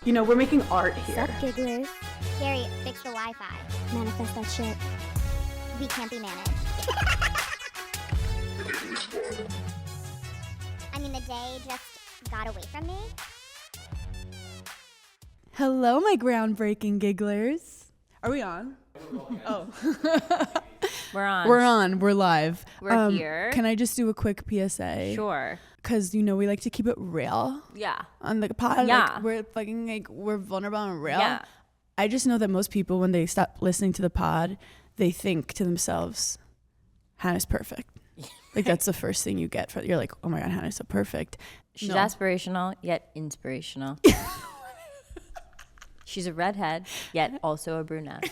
You know, we're making art here. Sup, gigglers? Gary, fix the Wi-Fi. Manifest that shit. We can't be managed. I mean, the day just got away from me. Hello, my groundbreaking gigglers. Are we on? Oh. We're on. We're on. We're live. We're here. Can I just do a quick PSA? Sure. Because, you know, we like to keep it real. Yeah. On the pod. Yeah. We're vulnerable and real. Yeah. I just know that most people, when they stop listening to the pod, they think to themselves, Hannah's perfect. Like, that's the first thing you get. You're like, oh my God, Hannah's so perfect. She's No. aspirational, yet inspirational. She's a redhead, yet also a brunette.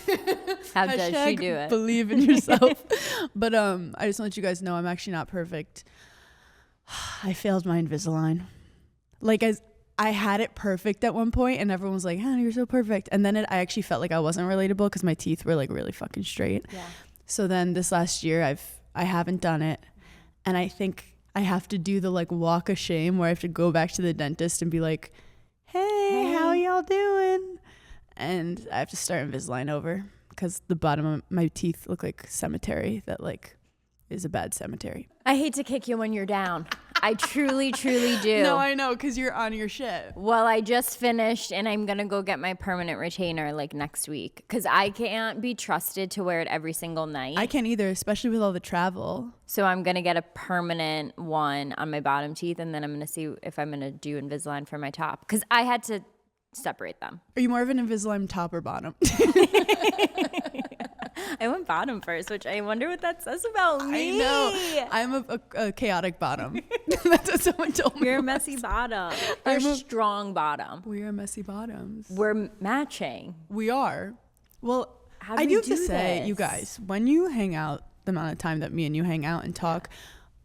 How does she do it? Believe in yourself. But I just want you guys to know I'm actually not perfect. I failed my Invisalign. Like, I had it perfect at one point, and everyone was like, Hannah, you're so perfect. And then I actually felt like I wasn't relatable because my teeth were like really fucking straight. Yeah. So then this last year, I haven't done it. And I think I have to do the like walk of shame where I have to go back to the dentist and be like, hey, how y'all doing? And I have to start Invisalign over because the bottom of my teeth look like cemetery that like is a bad cemetery. I hate to kick you when you're down. I truly, truly do. No, I know, because you're on your shit. Well, I just finished and I'm going to go get my permanent retainer like next week because I can't be trusted to wear it every single night. I can't either, especially with all the travel. So I'm going to get a permanent one on my bottom teeth and then I'm going to see if I'm going to do Invisalign for my top because I had to separate them. Are you more of an Invisalign top or bottom? I went bottom first, which I wonder what that says about me. I know. I'm a chaotic bottom. That's what someone told me. You're a messy bottom. You're a strong bottom. We are messy bottoms. We're matching. We are. Well, How do I we do have to do say, this? you guys, when you hang out, the amount of time that me and you hang out and talk,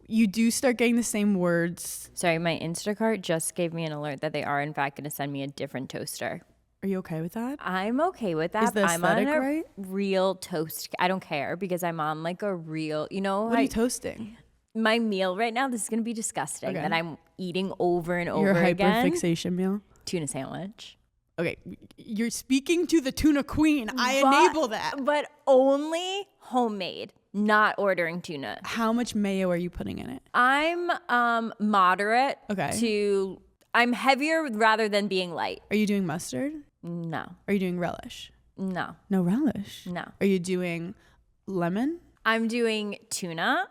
you do start getting the same words. Sorry, my Instacart just gave me an alert that they are, in fact, going to send me a different toaster. Are you okay with that? I'm okay with that. Is the I'm on aesthetic a right? real toast. I don't care because I'm on like a real, you know, What are you toasting? my meal right now, this is going to be disgusting Okay. that I'm eating over and over Your again. hyperfixation meal? Tuna sandwich. Okay, you're speaking to the tuna queen. I enable that. But only homemade, not ordering tuna. How much mayo are you putting in it? I'm moderate Okay. to, I'm heavier rather than being light. Are you doing mustard? No, Are you doing relish? no, No relish. no. Are you doing lemon? I'm doing tuna,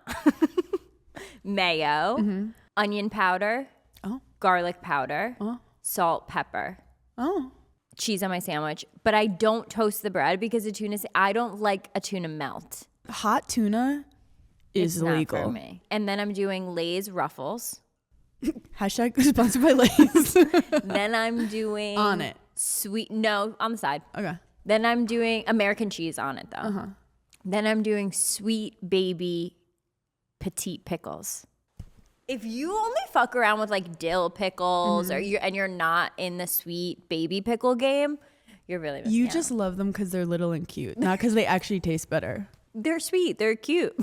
mayo, onion powder, Oh. garlic powder, Oh. salt, pepper, Oh. cheese on my sandwich. But I don't toast the bread because the tuna, I don't like a tuna melt. Hot tuna is It's not legal. for me. And then I'm doing Lay's Ruffles. Hashtag sponsored by Lay's. Then I'm doing On it. Sweet, no, on the side. Okay. Then I'm doing American cheese on it though. Uh-huh. Then I'm doing sweet baby petite pickles. If you only fuck around with like dill pickles or you're not in the sweet baby pickle game, you're really missing You out. just love them because they're little and cute, not because they actually taste better. They're sweet, they're cute.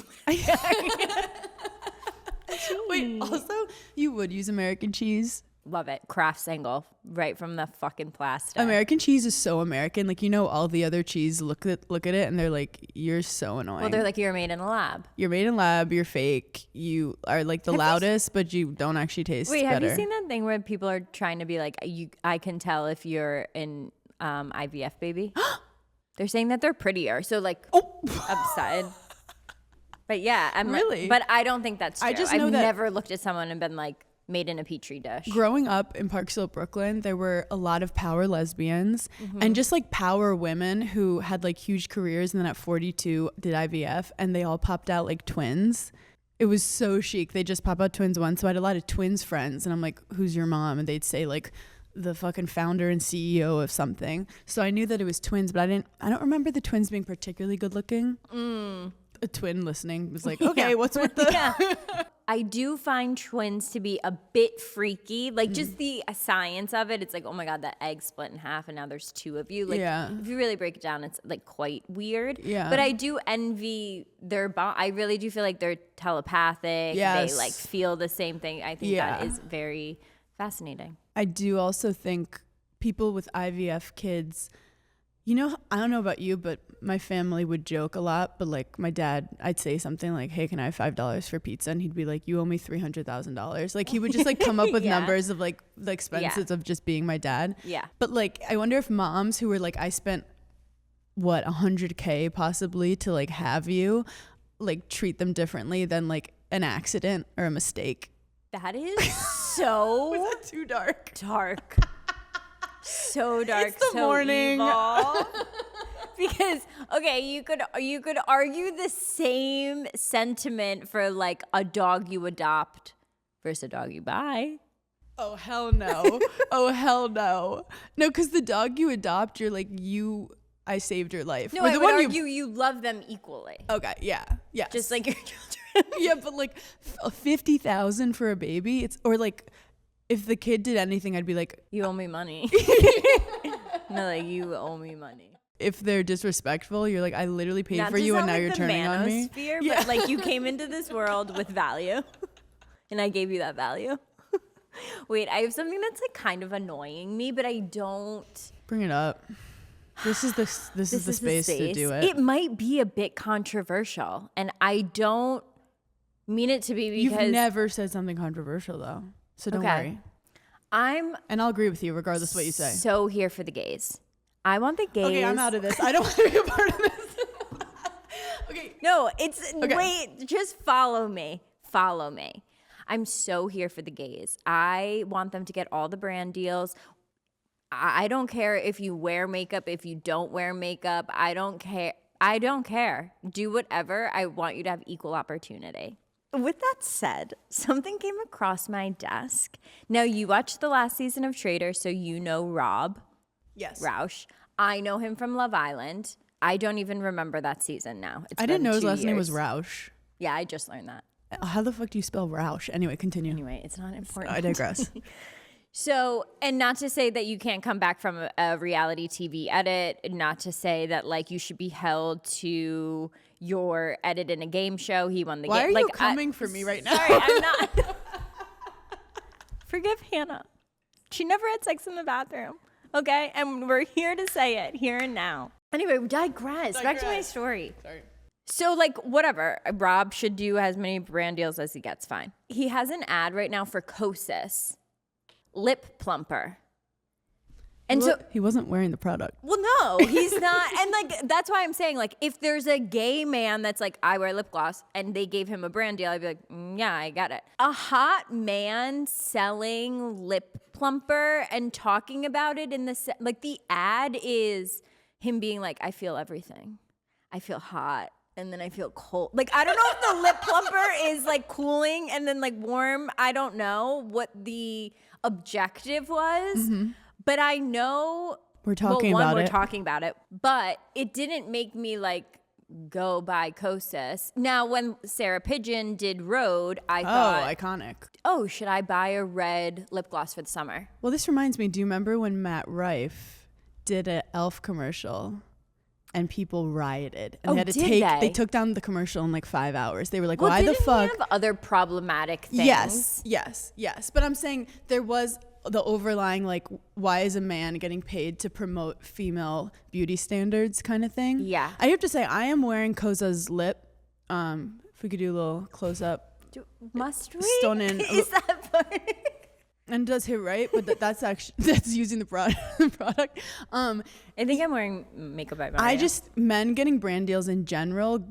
Wait, also, you would use American cheese? Love it. Kraft single right from the fucking plastic. American cheese is so American. Like, you know, all the other cheese look at it and they're like, you're so annoying. Well, they're like, you're made in a lab. You're made in lab, you're fake, you are like the loudest, but you don't actually taste Wait, better. have you seen that thing where people are trying to be like, I can tell if you're an IVF baby? They're saying that they're prettier. So like upside. But yeah, I'm Really? But I don't think that's true. I just know I've that- never looked at someone and been like made in a petri dish. Growing up in Park Slope, Brooklyn, there were a lot of power lesbians and just like power women who had like huge careers and then at 42 did IVF and they all popped out like twins. It was so chic. They just pop out twins once. So I had a lot of twins friends and I'm like, who's your mom? And they'd say like the fucking founder and CEO of something. So I knew that it was twins, but I don't remember the twins being particularly good looking. A twin listening was like, okay, what's with the... Yeah. I do find twins to be a bit freaky. Like just the science of it. It's like, oh my God, that egg split in half and now there's two of you. Like Yeah. if you really break it down, it's like quite weird. Yeah. But I do envy their bond. I really do feel like they're telepathic. Yes. They like feel the same thing. I think Yeah. that is very fascinating. I do also think people with IVF kids, you know, I don't know about you, but my family would joke a lot. But like my dad, I'd say something like, hey, can I have $5 for pizza? And he'd be like, you owe me $300,000. Like he would just like come up with numbers of like the expenses of just being my dad. Yeah. But like, I wonder if moms who were like, I spent what, $100K possibly to like have you, like treat them differently than like an accident or a mistake. That is so Was that too dark? dark. So dark. It's the so morning. evil. Because okay, you could argue the same sentiment for like a dog you adopt versus a dog you buy. Oh hell no. Oh hell no. No, because the dog you adopt, you're like, I saved your life. No, Or I the would one argue you love them equally. Okay, yeah. Yeah. Just like your children. Yeah, but like 50,000 for a baby, it's, or like if the kid did anything, I'd be like, You owe me money. No, like you owe me money. if they're disrespectful, you're like, I literally paid Not for to you and sound now like you're the turning on me. manosphere, Yeah. but like you came into this world with value and I gave you that value. Wait, I have something that's like kind of annoying me, but I don't. Bring it up. This is the space to do it. It might be a bit controversial, and I don't mean it to be because You've never said something controversial though, so don't Okay. worry. I'm And I'll agree with you regardless of what you say. so here for the gays. I want the gays. Okay, I'm out of this. I don't want to be a part of this. Okay. No, it's Okay. wait, just follow me. Follow me. I'm so here for the gays. I want them to get all the brand deals. I don't care if you wear makeup, if you don't wear makeup. I don't care. I don't care. Do whatever. I want you to have equal opportunity. With that said, something came across my desk. Now, you watched the last season of Trader, so you know Rob Yes. Roush. I know him from Love Island. I don't even remember that season now. I didn't been know his 2 last name was years. Roush. Yeah, I just learned that. How the fuck do you spell Roush? Anyway, continue. Anyway, it's not important. I digress. So, and not to say that you can't come back from a reality TV edit, not to say that like you should be held to your edit in a game show. He won the Why game. are you like, coming for me right now? Sorry, I'm not. Forgive Hannah. She never had sex in the bathroom. Okay? And we're here to say it here and now. Anyway, we digress. Back to my story. Sorry. So, like, whatever. Rob should do as many brand deals as he gets. Fine. He has an ad right now for Kosas Lip Plumper. And so, he wasn't wearing the product. well, no, he's not. And, like, that's why I'm saying, like, if there's a gay man that's like, I wear lip gloss, and they gave him a brand deal, I'd be like, yeah, I got it. A hot man selling lip plumper and talking about it in the, like, the ad is him being like, I feel everything. I feel hot. And then I feel cold. Like, I don't know if the lip plumper is like cooling and then like warm. I don't know what the objective was, but I know We're talking well, one, about we're it. talking about it, but it didn't make me like go buy Kosas. Now, when Sarah Pigeon did Road, I thought, Iconic. oh, should I buy a red lip gloss for the summer? Well, this reminds me, do you remember when Matt Rife did an Elf commercial and people rioted? And Oh, they had to did they took down the commercial in like 5 hours. They were like, Well, why the didn't he fuck? have other problematic things? Yes. But I'm saying there was the overlying, like, why is a man getting paid to promote female beauty standards kind of thing? Yeah. I have to say, I am wearing Koza's lip. If we could do a little close up. Must we? Stone in. Is that funny? And does hit right, but that's actually, that's using the product. I think I'm wearing makeup by Mario. I just, men getting brand deals in general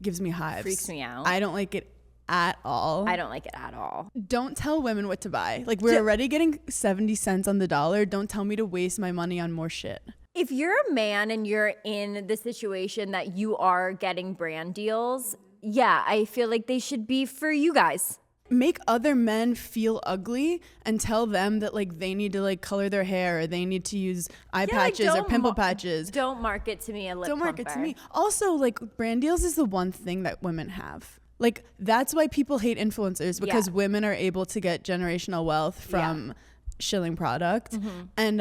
gives me hives. Freaks me out. I don't like it at all. I don't like it at all. Don't tell women what to buy. Like, we're already getting 70 cents on the dollar. Don't tell me to waste my money on more shit. If you're a man and you're in the situation that you are getting brand deals, yeah, I feel like they should be for you guys. Make other men feel ugly and tell them that, like, they need to, like, color their hair or they need to use eye patches or pimple patches. Don't market to me a lip Don't market to plumper. me. Also, like, brand deals is the one thing that women have. Like, that's why people hate influencers, because women are able to get generational wealth from shilling product. And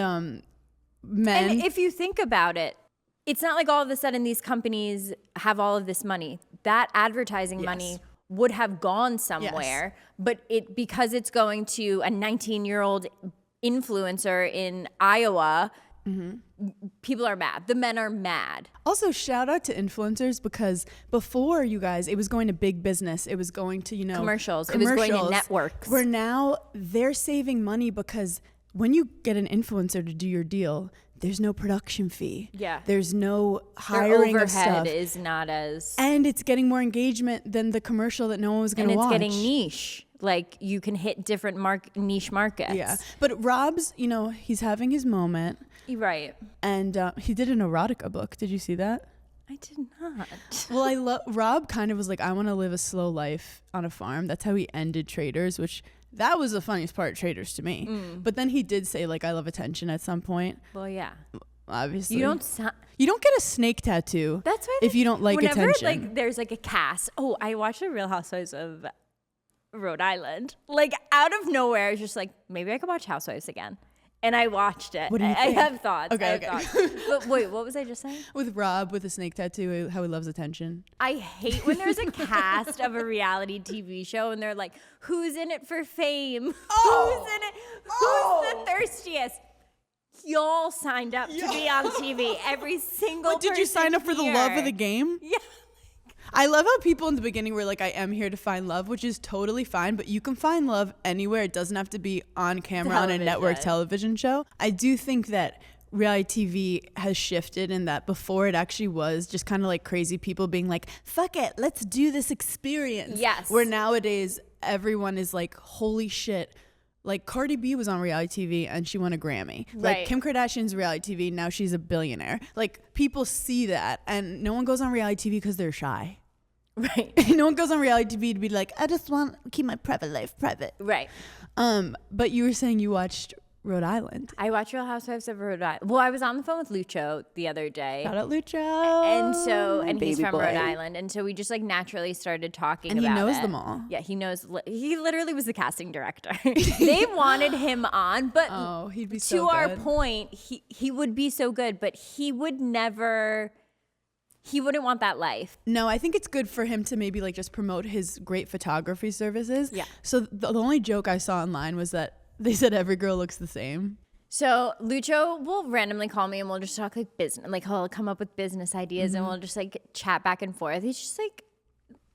men. And if you think about it, it's not like all of a sudden these companies have all of this money. That advertising money would have gone somewhere, but because it's going to a 19-year-old influencer in Iowa, people are mad. The men are mad. Also, shout out to influencers, because before, you guys, it was going to big business. It was going to, Commercials. It was going to networks. Where now they're saving money, because when you get an influencer to do your deal, there's no production fee. Yeah. There's no Their hiring of overhead stuff. is not as... And it's getting more engagement than the commercial that no one was going to watch. And it's getting niche. Like, you can hit different niche markets. Yeah. But Rob's, he's having his moment. Right. And he did an erotica book. Did you see that? I did not. Well, Rob kind of was like, I want to live a slow life on a farm. That's how he ended Traders, which that was the funniest part of Traders to me. But then he did say, like, I love attention at some point. Well, yeah. Obviously. You don't get a snake tattoo. That's why if you don't like whenever, attention. Like, there's like a cast. Oh, I watched the Real Housewives of Rhode Island. Like, out of nowhere, I was just like, maybe I could watch Housewives again. And I watched it. What do you I think? have thoughts. Okay, I have thoughts. But wait, what was I just saying? With Rob with a snake tattoo, how he loves attention. I hate when there's a cast of a reality TV show and they're like, who's in it for fame? Oh! Who's in it? Who's the thirstiest? Y'all signed up to be on TV. Every single But did you sign up for the love of the game? Yeah. I love how people in the beginning were like, I am here to find love, which is totally fine, but you can find love anywhere. It doesn't have to be on camera on a network television show. I do think that reality TV has shifted in that before it actually was just kind of like crazy people being like, fuck it, let's do this experience. Yes. Where nowadays everyone is like, holy shit. Like Cardi B was on reality TV and she won a Grammy. Right. Like Kim Kardashian's reality TV, now she's a billionaire. Like people see that, and no one goes on reality TV because they're shy. Right. No one goes on reality TV to be like, I just want to keep my private life private. Right. But you were saying you watched Rhode Island. I watch Real Housewives of Rhode Island. Well, I was on the phone with Lucho the other day. Shout out Lucho. And he's from boy. Rhode Island. And so we just like naturally started talking And about he knows it. them all. Yeah, he knows. He literally was the casting director. They wanted him on, but Oh, he'd be to so our good. point, he would be so good, but he would never... He wouldn't want that life. No, I think it's good for him to maybe like just promote his great photography services. Yeah. So the only joke I saw online was that they said every girl looks the same. So Lucho will randomly call me and we'll just talk like business. Like he'll come up with business ideas and we'll just like chat back and forth. He's just like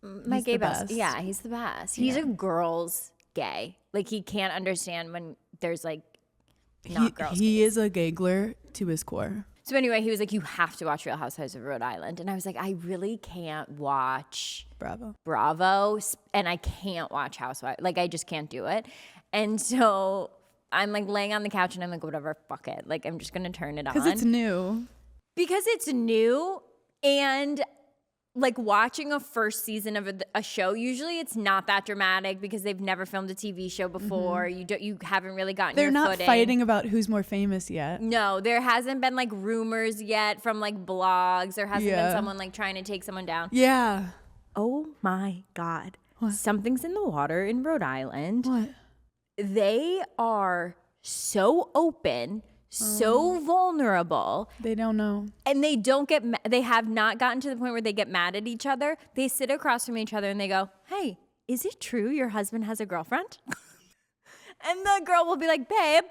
my He's gay the boss. best. Yeah, he's the best. He's a girl's gay. Like he can't understand when there's like not girls. He is a giggler to his core. So anyway, he was like, you have to watch Real Housewives of Rhode Island. And I was like, I really can't watch Bravo and I can't watch Housewives. Like I just can't do it. And so I'm like laying on the couch and I'm like, whatever, fuck it. Like I'm just going to turn it on. Because it's new. Because it's new, and like watching a first season of a show, usually it's not that dramatic because they've never filmed a TV show before. You haven't really gotten They're your not footing. fighting about who's more famous yet. No, there hasn't been like rumors yet from like blogs. There hasn't been someone like trying to take someone down. Yeah. Oh my God. What? Something's in the water in Rhode Island. What? They are so open, so vulnerable. They don't know. And they don't get, they have not gotten to the point where they get mad at each other. They sit across from each other and they go, hey, is it true your husband has a girlfriend? And the girl will be like, babe,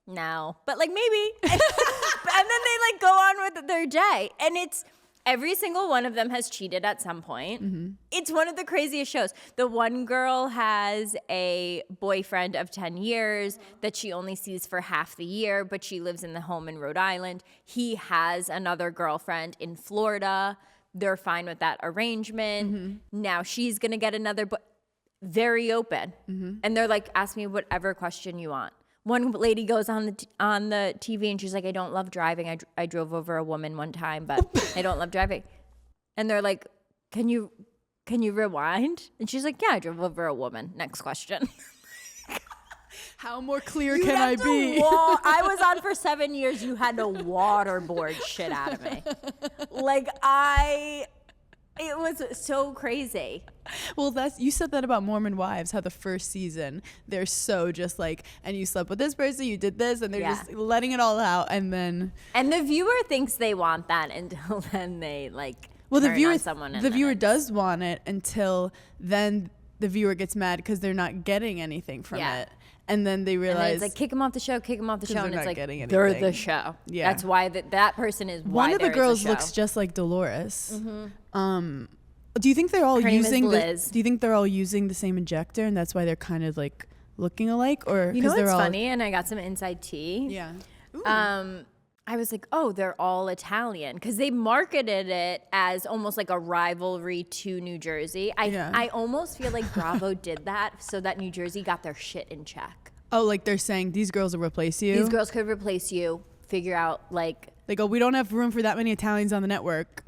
no, but like maybe. And then they like go on with their day. And it's, every single one of them has cheated at some point. It's one of the craziest shows. The one girl has a boyfriend of 10 years that she only sees for half the year, but she lives in the home in Rhode Island. He has another girlfriend in Florida. They're fine with that arrangement. Now she's going to get another, but very open. And they're like, ask me whatever question you want. One lady goes on the TV and she's like, I don't love driving. I drove over a woman one time, but I don't love driving. And they're like, can you rewind? And she's like, yeah, I drove over a woman. Next question. How more clear can I be? I was on for 7 years. You had to waterboard shit out of me. It was so crazy. Well, you said that about Mormon Wives, how the first season, they're so just like, and you slept with this person, you did this, and they're just letting it all out, and then... And the viewer thinks they want that until then they like Well, turn on someone. the viewer does want it until then the viewer gets mad because they're not getting anything from it. And then they And then realize it's like, kick him off the show, and they're it's not like, getting they're the anything. show. Yeah. That's why that person is why one of the there is a girls show. looks just like Dolores. Do you think they're all Her name is using Liz. do you think they're all using the same injector and that's why they're kind of like looking alike? Or You know 'cause they're what's all, funny? And I got some inside tea. Yeah. Ooh. I was like, oh, they're all Italian because they marketed it as almost like a rivalry to New Jersey. I almost feel like Bravo did that so that New Jersey got their shit in check. Oh, like they're saying these girls will replace you? These girls could replace you. Figure out like. They go, we don't have room for that many Italians on the network.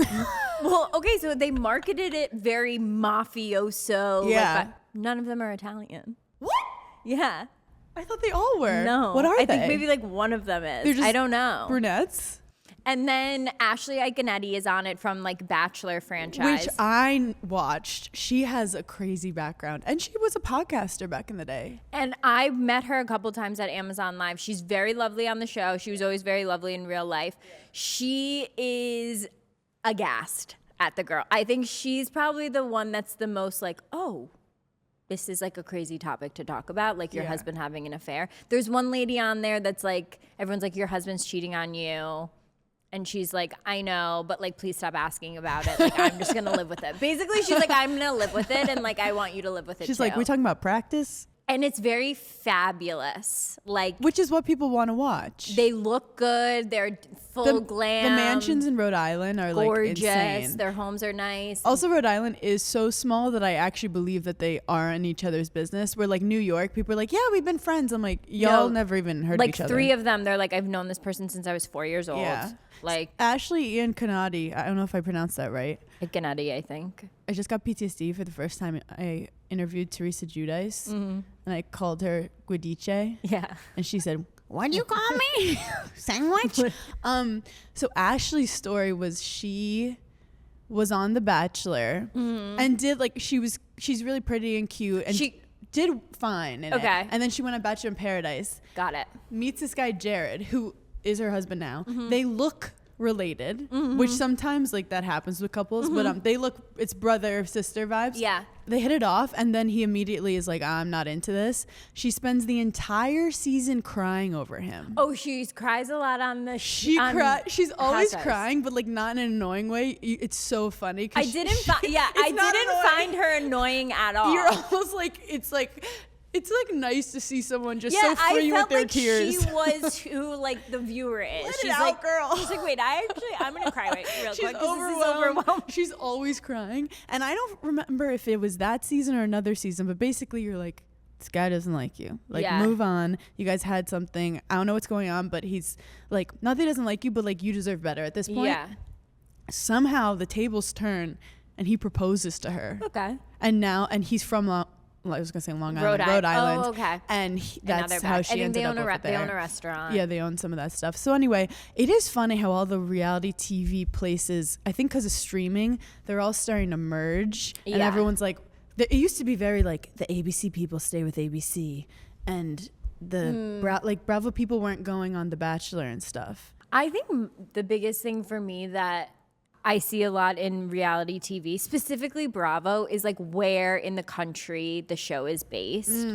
Well, okay, so they marketed it very mafioso. Yeah. Like, but none of them are Italian. What? Yeah. I thought they all were. No. What are I they? think maybe like one of them is. They're just I don't know. brunettes? And then Ashley Iconetti is on it from like Bachelor franchise. Which I watched. She has a crazy background. And she was a podcaster back in the day. And I met her a couple times at Amazon Live. She's very lovely on the show. She was always very lovely in real life. She is aghast at the girl. I think she's probably the one that's the most like, oh, this is like a crazy topic to talk about, like your husband having an affair. There's one lady on there that's like, everyone's like, your husband's cheating on you. And she's like, I know, but like, please stop asking about it. Like, I'm just going to live with it. Basically, she's like, I'm going to live with it. And like, I want you to live with it She's too. like, we talking about practice? And it's very fabulous. Like, Which is what people want to watch. they look good. They're full glam. The mansions in Rhode Island are gorgeous. like insane. Their homes are nice. Also, Rhode Island is so small that I actually believe that they are in each other's business. Where like New York, people are like, yeah, we've been friends. I'm like, y'all never even heard of like each other. 3 of them, they're like, I've known this person since I was 4 years old. Yeah. Like Ashley Ian Kanadi, I don't know if I pronounced that right. Gennady, I think. I just got PTSD for the first time I interviewed Teresa Giudice, and I called her Guidice, Yeah. and she said, "What do you call me? Sandwich?" So Ashley's story was she was on The Bachelor and did like she's really pretty and cute and She did fine in it. Okay. And then she went on Bachelor in Paradise. got it. Meets this guy Jared, who is her husband now. They look related, which sometimes like that happens with couples, but they look, it's brother sister vibes. Yeah. They hit it off, and then he immediately is like, I'm not into this. She spends the entire season crying over him. Oh, she cries a lot on the She's always Housewives. crying, but like not in an annoying way. It's so funny. I didn't find her annoying at all. You're almost like it's like nice to see someone just so I free felt with their like tears. she was who like the viewer is. Let it She's out, like, girl. She's like, wait, I'm gonna cry real She's quick. 'Cause overwhelmed. This is overwhelmed. She's always crying. And I don't remember if it was that season or another season, but basically you're like, this guy doesn't like you. Like, Yeah. move on. You guys had something. I don't know what's going on, but he's like, not that he doesn't like you, but like you deserve better at this point. Yeah. Somehow the tables turn and he proposes to her. Okay. And he's from I was gonna say Long Island, Rhode Island. Oh, okay. And now that's they're how back. she I think ended they up over they own there. a restaurant. Yeah, they own some of that stuff. So anyway, it is funny how all the reality TV places, I think because of streaming, they're all starting to merge. And Yeah. everyone's like, it used to be very like the ABC people stay with ABC, and the Bravo people weren't going on The Bachelor and stuff. I think the biggest thing for me that I see a lot in reality TV, specifically Bravo, is like where in the country the show is based.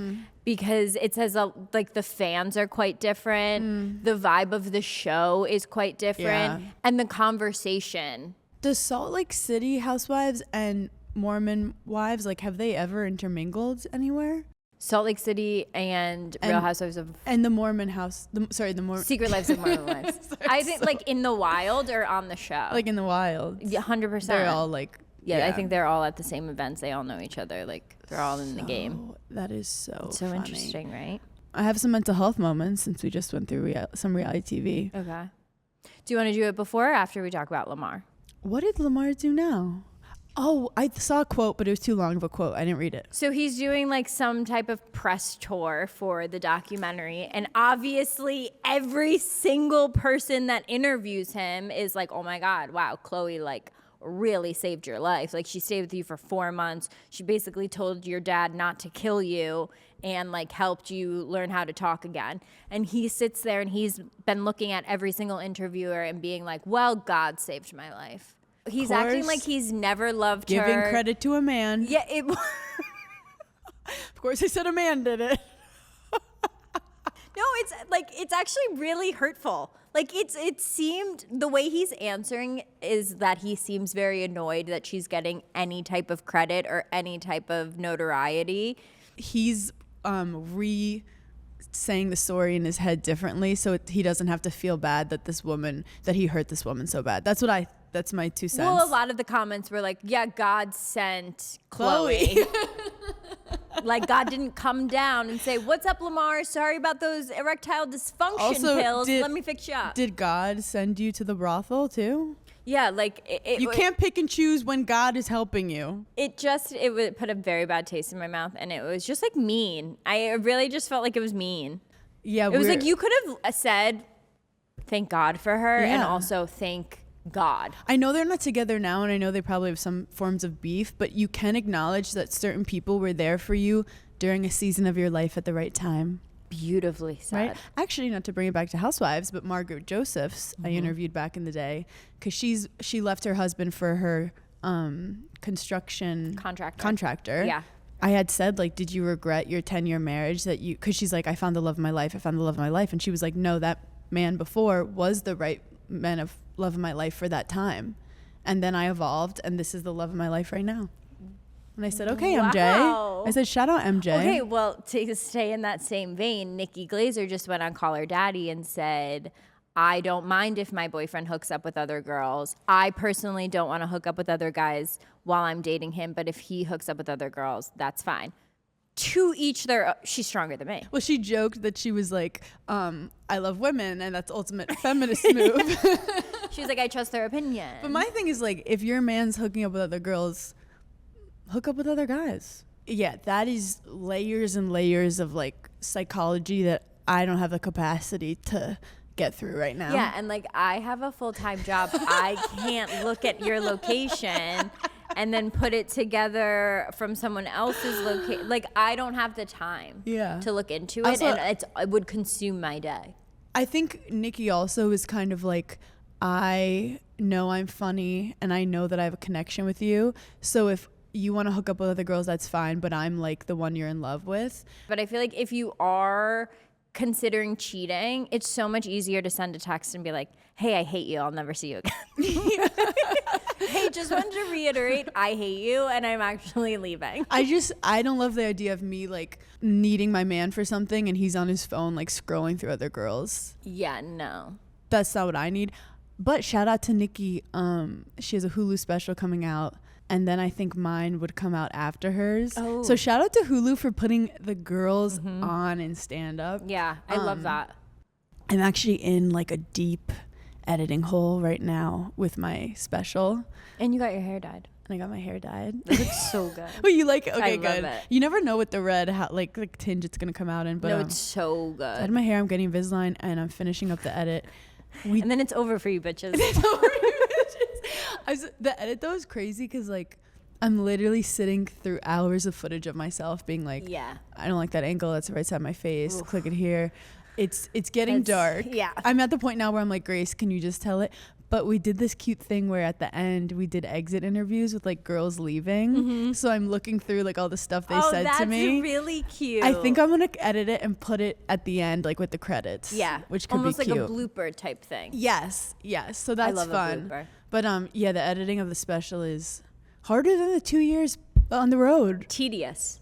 Because it says like the fans are quite different. The vibe of the show is quite different. Yeah. And the conversation. Does Salt Lake City housewives and Mormon wives, like, have they ever intermingled anywhere? Salt Lake City and Real Housewives of And the Mormon house, the Mormon, Secret Lives of Mormon Wives. I think like in the wild or on the show. like in the wild. Yeah, 100%. They're all like, Yeah, I think they're all at the same events. They all know each other. Like they're all in the game. That is so So funny. interesting, right? I have some mental health moments since we just went through some reality TV. Okay. Do you want to do it before or after we talk about Lamar? What did Lamar do now? Oh, I saw a quote, but it was too long of a quote. I didn't read it. So he's doing like some type of press tour for the documentary. And obviously every single person that interviews him is like, oh my God, wow, Chloe like really saved your life. Like she stayed with you for 4 months. She basically told your dad not to kill you and like helped you learn how to talk again. And he sits there and he's been looking at every single interviewer and being like, well, God saved my life. He's acting like he's never loved her. Giving credit to a man. Yeah, Of course, I said a man did it. No, it's actually really hurtful. Like it seemed the way he's answering is that he seems very annoyed that she's getting any type of credit or any type of notoriety. He's saying the story in his head differently, so he doesn't have to feel bad that he hurt this woman so bad. That's my 2 cents. Well, a lot of the comments were like, yeah, God sent Chloe. Like God didn't come down and say, what's up, Lamar? Sorry about those erectile dysfunction pills. Let me fix you up. Did God send you to the brothel too? Yeah, like you can't pick and choose when God is helping you. It would put a very bad taste in my mouth, and it was just like mean. I really just felt like it was mean. Yeah, it was like you could have said, thank God for her, and also thank God. I know they're not together now, and I know they probably have some forms of beef, but you can acknowledge that certain people were there for you during a season of your life at the right time. Beautifully said. Right? Actually, not to bring it back to housewives, but Margaret Josephs, I interviewed back in the day, because she left her husband for her construction contractor. Yeah. I had said, like, did you regret your 10-year marriage because she's like, I found the love of my life. And she was like, no, that man before was the right man of love of my life for that time. And then I evolved, and this is the love of my life right now. And I said, okay, wow. MJ. I said, shout out MJ. Okay, well, to stay in that same vein, Nikki Glazer just went on Call Her Daddy and said, I don't mind if my boyfriend hooks up with other girls. I personally don't want to hook up with other guys while I'm dating him, but if he hooks up with other girls, that's fine. To each their, she's stronger than me. Well, she joked that she was like, I love women, and that's ultimate feminist move. She was like, I trust their opinion. But my thing is, like, if your man's hooking up with other girls, hook up with other guys. Yeah, that is layers and layers of, like, psychology that I don't have the capacity to get through right now. Yeah, and, like, I have a full-time job. I can't look at your location and then put it together from someone else's location. Like, I don't have the time to look into it, also, and it would consume my day. I think Nikki also is kind of like, I know I'm funny, and I know that I have a connection with you. So if you want to hook up with other girls, that's fine, but I'm, like, the one you're in love with. But I feel like if you are considering cheating, it's so much easier to send a text and be like, hey, I hate you, I'll never see you again. Hey, just wanted to reiterate, I hate you and I'm actually leaving. I don't love the idea of me, like, needing my man for something and he's on his phone, like, scrolling through other girls. Yeah, no. That's not what I need. But shout out to Nikki. She has a Hulu special coming out, and then I think mine would come out after hers. Oh. So shout out to Hulu for putting the girls on in stand up. Yeah, I love that. I'm actually in, like, a deep editing hole right now with my special. And you got your hair dyed. And I got my hair dyed. It looks so good. Oh, you like it? Okay, I good. love it. You never know with the red how, like tinge it's gonna come out in. But no, it's so good. I had my hair. I'm getting Invisalign, and I'm finishing up the edit. And then it's over for you bitches. The edit though is crazy because, like, I'm literally sitting through hours of footage of myself being like, I don't like that angle. That's the right side of my face. Oof. Click it here. It's getting dark. Yeah. I'm at the point now where I'm like, Grace, can you just tell it? But we did this cute thing where at the end we did exit interviews with, like, girls leaving. Mm-hmm. So I'm looking through, like, all the stuff they said to me. That's really cute. I think I'm gonna edit it and put it at the end, like, with the credits. Yeah, which could almost be cute. like a blooper type thing. Yes. So that's I love fun. A blooper. But yeah, the editing of the special is harder than the 2 years on the road. Tedious,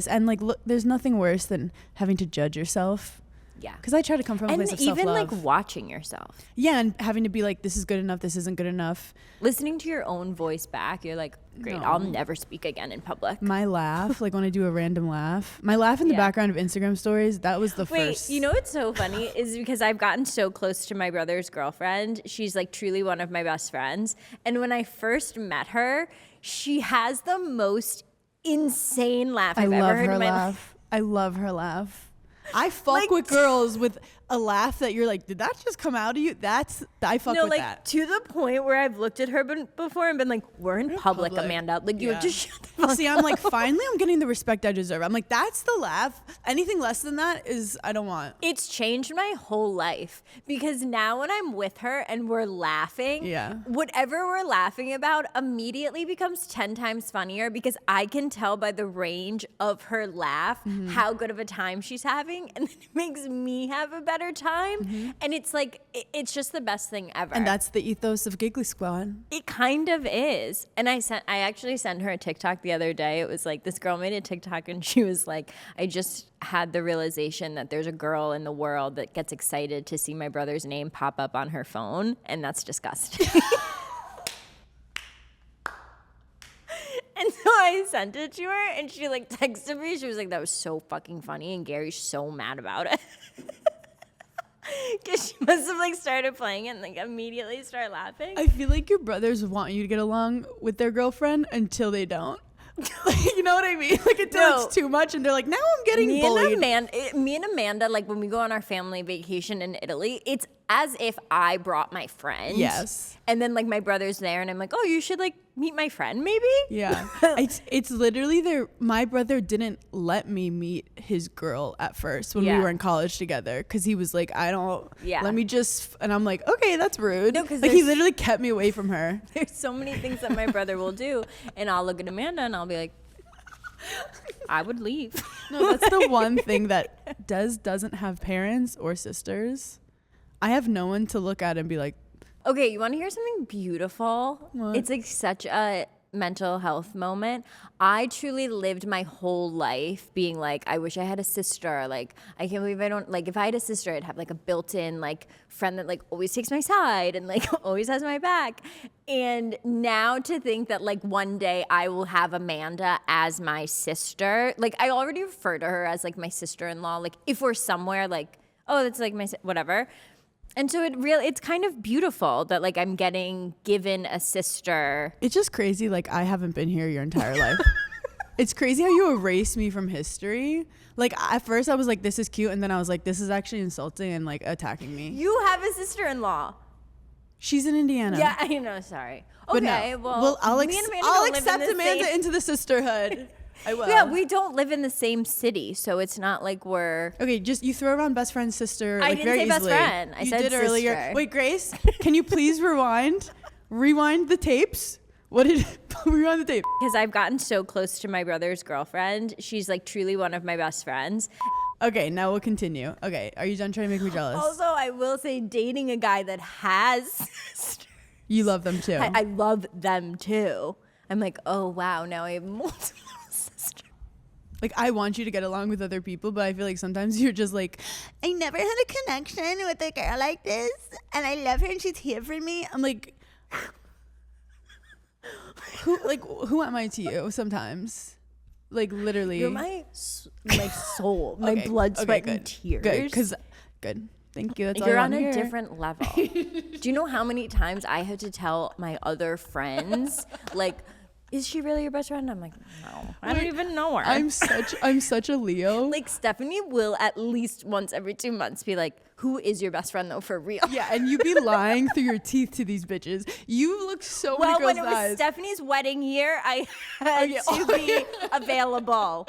and, like, look, there's nothing worse than having to judge yourself. Yeah, because I try to come from a place of self-love. And even, like, watching yourself. Yeah, and having to be like, this is good enough, this isn't good enough. Listening to your own voice back, you're like, great, I'll never speak again in public. My laugh, like when I do a random laugh, my laugh in the background of Instagram stories, that was the first. Wait, you know what's so funny is because I've gotten so close to my brother's girlfriend. She's, like, truly one of my best friends. And when I first met her, she has the most insane laugh I've ever heard in my life. I love her laugh. I fuck with girls with a laugh that you're like, did that just come out of you? I fuck with like that. to the point where I've looked at her before and been like, we're in public, Amanda. Like you have to shut the fuck See, I'm like, finally I'm getting the respect I deserve. I'm like, that's the laugh. Anything less than that is I don't want. It's changed my whole life because now when I'm with her and we're laughing, whatever we're laughing about immediately becomes 10 times funnier because I can tell by the range of her laugh how good of a time she's having, and it makes me have a better time. And it's like, it's just the best thing ever. And that's the ethos of Giggly Squad. It kind of is. And I actually sent her a TikTok the other day. It was like, this girl made a TikTok and she was like, I just had the realization that there's a girl in the world that gets excited to see my brother's name pop up on her phone, and that's disgusting. And so I sent it to her and she like texted me. She was like, that was so fucking funny and Gary's so mad about it. Because she must have like started playing it and like immediately started laughing. I feel like your brothers want you to get along with their girlfriend until they don't. Like, you know what I mean? Like until it's too much and they're like, now I'm getting bullied. Me and Amanda, like when we go on our family vacation in Italy, it's as if I brought my friend. Yes. And then like my brother's there and I'm like, oh, you should like meet my friend maybe? Yeah. it's literally my brother didn't let me meet his girl at first when we were in college together because he was like, let me just, and I'm like, okay, that's rude. No, like he literally kept me away from her. There's so many things that my brother will do and I'll look at Amanda and I'll be like, I would leave. No, that's the one thing that doesn't have parents or sisters. I have no one to look at and be like, okay, you want to hear something beautiful? What? It's like such a mental health moment. I truly lived my whole life being like, I wish I had a sister. Like, I can't believe I don't, like, if I had a sister, I'd have like a built-in like friend that like always takes my side and like always has my back. And now to think that like one day I will have Amanda as my sister, like I already refer to her as like my sister-in-law. Like if we're somewhere like, oh, that's like my, whatever. And so it's kind of beautiful that like I'm given a sister. It's just crazy. Like I haven't been here your entire life. It's crazy how you erase me from history. Like at first I was like, this is cute. And then I was like, this is actually insulting and like attacking me. You have a sister-in-law. She's in Indiana. Yeah, I know. Sorry. But okay, no. well, I'll accept Amanda into the sisterhood. I will. Yeah, we don't live in the same city, so it's not like we're... Okay, just you throw around best friend, sister. I like, didn't very say easily. best friend. I said did sister. Earlier. Wait, Grace, can you please rewind the tapes? Rewind the tape? Because I've gotten so close to my brother's girlfriend. She's like truly one of my best friends. Okay, now we'll continue. Okay, are you done trying to make me jealous? Also, I will say dating a guy that has sisters. You love them too. I love them too. I'm like, oh wow, now I have multiple sisters. Like, I want you to get along with other people, but I feel like sometimes you're just like, I never had a connection with a girl like this, and I love her, and she's here for me. I'm like, who am I to you sometimes? Like, literally. You're my soul, my blood, sweat, and tears. Good. Thank you. That's You're all on a different level. Do you know how many times I had to tell my other friends, like, is she really your best friend? I'm like, no, I don't even know her. I'm such a Leo. Like Stephanie will at least once every 2 months be like, who is your best friend though for real? Yeah, and you be lying through your teeth to these bitches. You look so many girls' Well, when it was eyes. Stephanie's wedding year, I had to be available.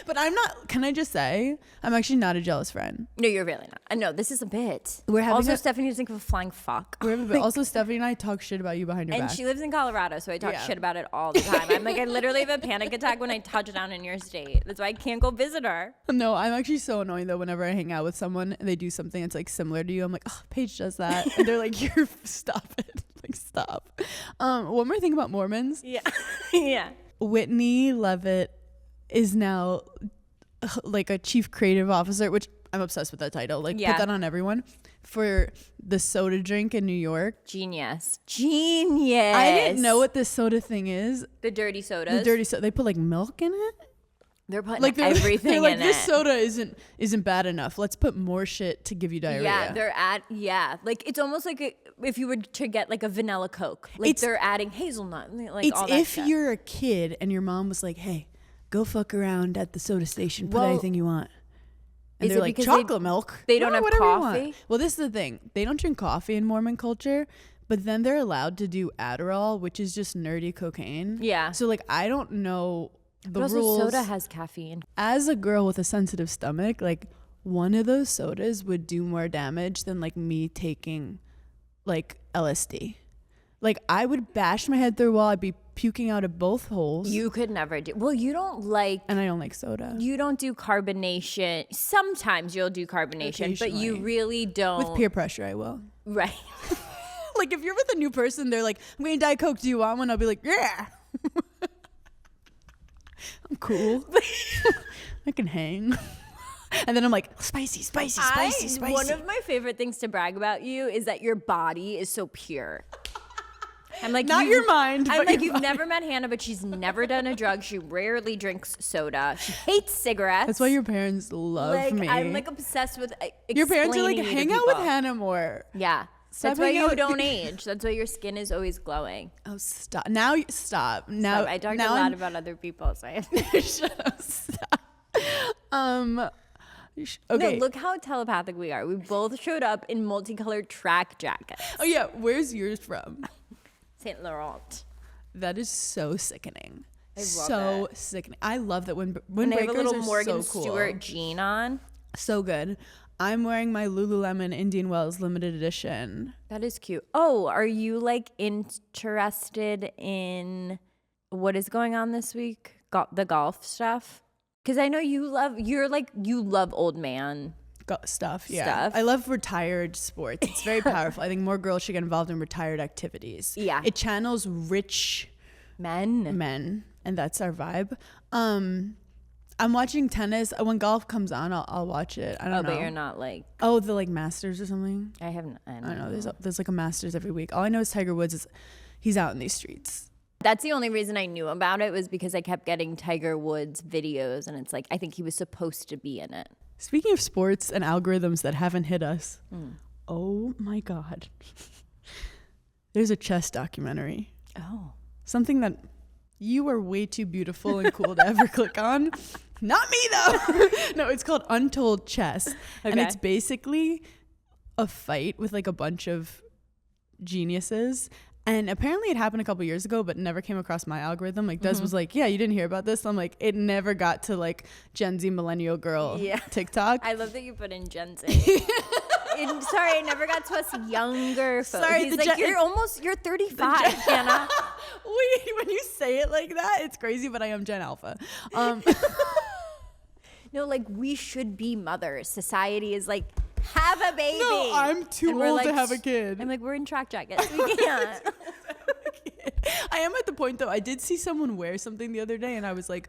But I'm not, can I just say, I'm actually not a jealous friend. No, you're really not. No, this is a bit. We're having also, Stephanie doesn't give a flying fuck. Also, Stephanie and I talk shit about you behind your back. And she lives in Colorado, so I talk shit about it all the time. I'm like, I literally have a panic attack when I touch down in your state. That's why I can't go visit her. No, I'm actually so annoying though whenever I hang out with someone and they do something that's like similar to you. I'm like, oh, Paige does that. And they're like, stop it. Like, stop. One more thing about Mormons. Yeah. Yeah. Whitney Levitt is now like a chief creative officer, which I'm obsessed with that title. Like, put that on everyone, for the soda drink in New York. Genius. I didn't know what this soda thing is. The dirty sodas. They put like milk in it. They're putting everything they're like, in this it. soda isn't bad enough. Let's put more shit to give you diarrhea. Like it's almost like if you were to get like a vanilla Coke, like they're adding hazelnut, like it's all that if shit. You're a kid and your mom was like, hey, go fuck around at the soda station, put anything you want. And Is they're it like, because chocolate milk? they don't No, have whatever you want. coffee? Well, this is the thing. They don't drink coffee in Mormon culture, but then they're allowed to do Adderall, which is just nerdy cocaine. Yeah. So like, I don't know the But also rules. soda has caffeine. As a girl with a sensitive stomach, like one of those sodas would do more damage than like me taking like LSD. Like I would bash my head through a wall. I'd be puking out of both holes. You could never do. Well, you don't like. And I don't like soda. You don't do carbonation. Sometimes you'll do carbonation, but you Occasionally. really don't. With peer pressure, I will. Right. Like if you're with a new person, they're like, I'm getting Diet Coke. Do you want one? I'll be like, yeah. I'm cool. I can hang. And then I'm like, spicy. One of my favorite things to brag about you is that your body is so pure. I'm like, Not your mind, I'm but like, your you've body. never met Hannah, but she's never done a drug. She rarely drinks soda. She hates cigarettes. That's why your parents love like, me. I'm like obsessed with Your parents are like, explaining you to hang out with people. Hannah more. Yeah. Stop That's why hanging out you with- don't age. That's why your skin is always glowing. Oh, stop. Now, stop. Now, I talked a now lot I'm- about other people, so I Shut up. Stop. Okay. No, look how telepathic we are. We both showed up in multicolored track jackets. Oh, yeah. Where's yours from? Saint Laurent. That is so sickening. I love So sickening. I love that when And I have a breakers little are Morgan so cool. Stewart jean on. So good. I'm wearing my Lululemon Indian Wells limited edition. That is cute. Oh, are you like interested in what is going on this week? The golf stuff? Because I know you love old man. Stuff. Yeah. Stuff. I love retired sports. It's very powerful. I think more girls should get involved in retired activities. Yeah. It channels rich men, and that's our vibe. I'm watching tennis. When golf comes on, I'll watch it. I don't know. But you're not like, Oh, the like Masters or something. I don't know. There's like a Masters every week. All I know is Tiger Woods is he's out in these streets. That's the only reason I knew about it was because I kept getting Tiger Woods videos, and it's like, I think he was supposed to be in it. Speaking of sports and algorithms that haven't hit us, oh my God. There's a chess documentary. Oh. Something that you are way too beautiful and cool to ever click on. Not me though. No, it's called Untold Chess. And Okay. it's basically a fight with like a bunch of geniuses. And apparently it happened a couple years ago, but never came across my algorithm. Like Des was like, yeah, you didn't hear about this. I'm like, it never got to like Gen Z millennial girl TikTok. I love that you put in Gen Z. Sorry, I never got to us younger folks. Sorry, He's the like, Gen- you're 35, Hannah. Wait, when you say it like that, it's crazy, but I am Gen Alpha. No, like, we should be mothers. Society is like, have a baby. No, I'm too And we're old to like, have a kid. I'm like, we're in track jackets. We can't. I am at the point though. I did see someone wear something the other day, and I was like,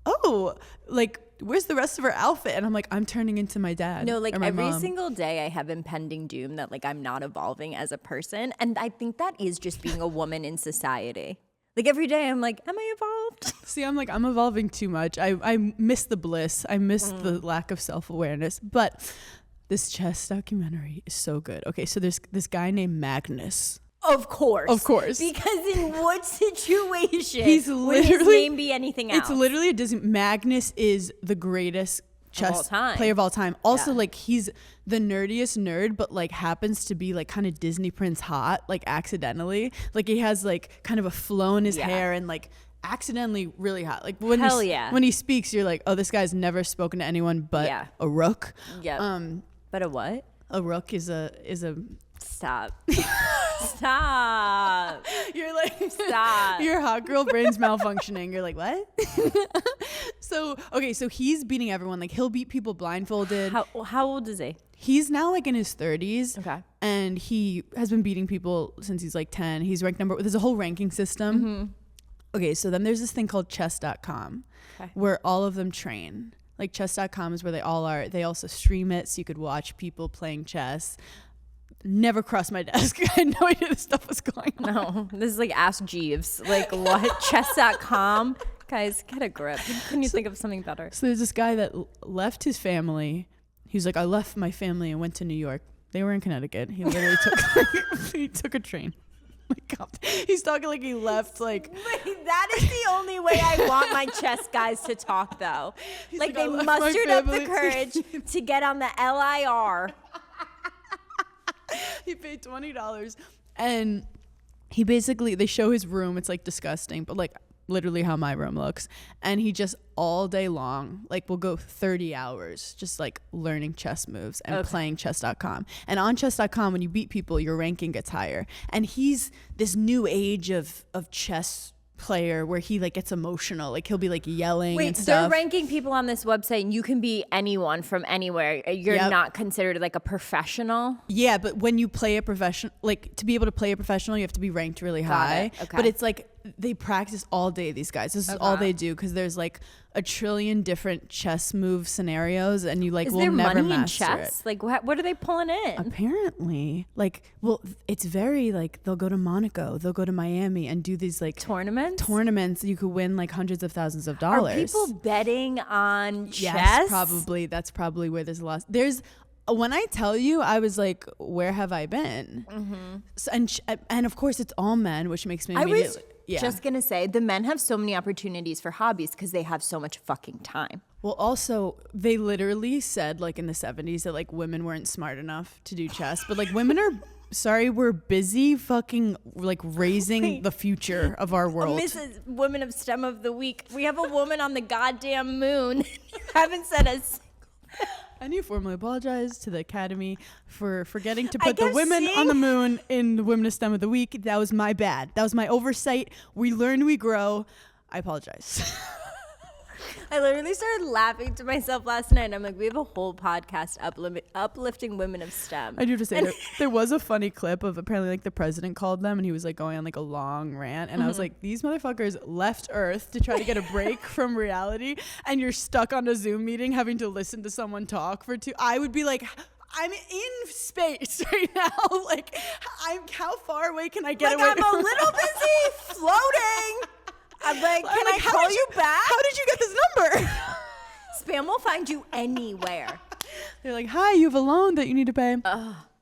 "Oh, like where's the rest of her outfit?" And I'm like, "I'm turning into my dad." No, like or my every mom. single day I have impending doom that like I'm not evolving as a person. And I think that is just being a woman in society. Like every day I'm like, am I evolved? See, I'm like, I'm evolving too much. I miss the bliss. I miss the lack of self-awareness. But this chess documentary is so good. Okay, so there's this guy named Magnus. Of course. Of course. Because in what situation He's would his literally- name be anything else? It's literally a Disney. Magnus is the greatest all chess time. player of all time. Also, Yeah. like he's the nerdiest nerd, but like happens to be like kind of Disney Prince hot, like accidentally. Like he has like kind of a flow in his Yeah. hair and like accidentally really hot. Like when Hell he, yeah. when he speaks, you're like, oh, this guy's never spoken to anyone but Yeah. a rook. Yeah. But a what? A rook is a Stop. Stop. you're like Stop. your hot girl brain's malfunctioning. You're like, what? So he's beating everyone. Like he'll beat people blindfolded. How old is he? He's now like in his 30s. Okay. And he has been beating people since he's like 10. He's ranked there's a whole ranking system. Okay, so then there's this thing called chess.com Okay. where all of them train. Like chess.com is where they all are. They also stream it so you could watch people playing chess. Never crossed my desk. I had no idea this stuff was going on. No, this is like Ask Jeeves. Like what? Chess.com? Guys, get a grip. Can you think of something better? So there's this guy that left his family. He's like, I left my family and went to New York. They were in Connecticut. He literally he took a train. He's talking like he left like. Wait, that is the only way I want my chess guys to talk, though. Like like, they I left my mustered up the family courage to get on the LIR. He paid $20, and he basically, they show his room. It's like disgusting, but like literally how my room looks. And he just all day long, like will go 30 hours just like learning chess moves and playing chess.com. And on chess.com, when you beat people, your ranking gets higher. And he's this new age of chess player where he like gets emotional, like he'll be like yelling and stuff. They're ranking people on this website, and you can be anyone from anywhere. You're not considered like a professional. Yeah, but when you play a professional, like to be able to play a professional, you have to be ranked really high. Okay. But it's like they practice all day, these guys. This is all they do, because there's like a trillion different chess move scenarios, and you like will never master it. Chess? Like what are they pulling in? Apparently, like, well, it's very like they'll go to Monaco, they'll go to Miami and do these like tournaments. You could win like hundreds of thousands of dollars. Are people betting on Yes, chess? probably. That's probably where there's a lot. There's when I tell you, I was like, where have I been? So, and of course, it's all men, which makes me immediately. Just gonna say, the men have so many opportunities for hobbies because they have so much fucking time. Well, also, they literally said like in the 70s that like women weren't smart enough to do chess, but like women are. Sorry, we're busy fucking like raising the future of our world. Mrs. Women of STEM of the Week. We have a woman on the goddamn moon. You haven't said a I need to formally apologize to the Academy for forgetting to put the women on the moon in the Women of STEM of the Week. That was my bad. That was my oversight. We learn, we grow. I apologize. I literally started laughing to myself last night. I'm like, we have a whole podcast uplifting women of STEM. I do have to say, there was a funny clip of apparently like the president called them and he was like going on like a long rant. And I was like, these motherfuckers left Earth to try to get a break from reality. And you're stuck on a Zoom meeting having to listen to someone talk for I would be like, I'm in space right now. Like, how far away can I get away? I'm a little busy floating. I'm like, can I call you back? How did you get this number? Spam will find you anywhere. They're like, hi, you have a loan that you need to pay.